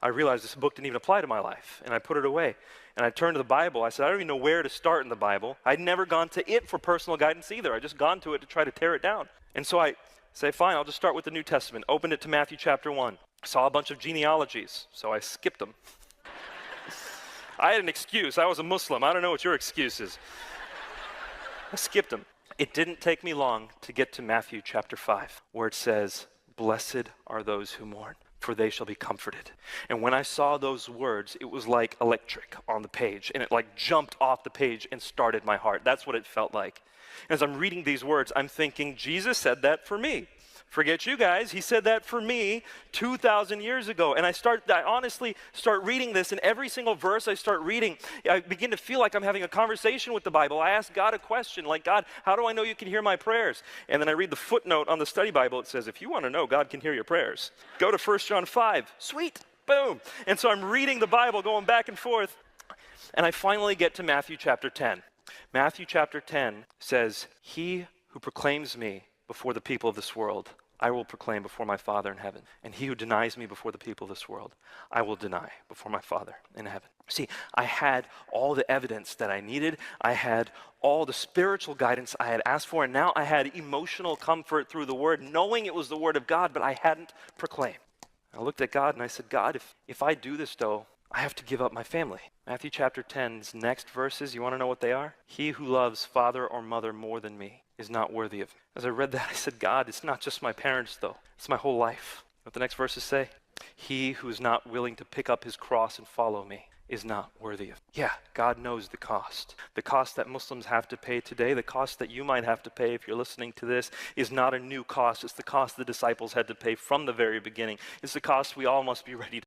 I realized this book didn't even apply to my life, and I put it away. And I turned to the Bible. I said, I don't even know where to start in the Bible. I'd never gone to it for personal guidance either. I'd just gone to it to try to tear it down. And so I say, fine, I'll just start with the New Testament. Opened it to Matthew chapter 1. Saw a bunch of genealogies, so I skipped them. I had an excuse. I was a Muslim. I don't know what your excuse is. I skipped them. It didn't take me long to get to Matthew chapter 5, where it says, blessed are those who mourn, for they shall be comforted. And when I saw those words, it was like electric on the page, and it like jumped off the page and started my heart. That's what it felt like. As I'm reading these words, I'm thinking, Jesus said that for me. Forget you guys, he said that for me 2,000 years ago. And I honestly start reading this, and every single verse I start reading, I begin to feel like I'm having a conversation with the Bible. I ask God a question, like, God, how do I know you can hear my prayers? And then I read the footnote on the study Bible. It says, if you want to know God can hear your prayers, go to 1 John 5. Sweet, boom. And so I'm reading the Bible, going back and forth, and I finally get to Matthew chapter 10. Matthew chapter 10 says, he who proclaims me before the people of this world, I will proclaim before my Father in heaven. And he who denies me before the people of this world, I will deny before my Father in heaven. See, I had all the evidence that I needed. I had all the spiritual guidance I had asked for, and now I had emotional comfort through the Word, knowing it was the Word of God, but I hadn't proclaimed. I looked at God and I said, God, if I do this though, I have to give up my family. Matthew chapter 10's next verses, you want to know what they are? He who loves father or mother more than me is not worthy of me. As I read that, I said, God, it's not just my parents though. It's my whole life. What the next verses say? He who is not willing to pick up his cross and follow me is not worthy of me. Yeah, God knows the cost. The cost that Muslims have to pay today, the cost that you might have to pay if you're listening to this, is not a new cost. It's the cost the disciples had to pay from the very beginning. It's the cost we all must be ready to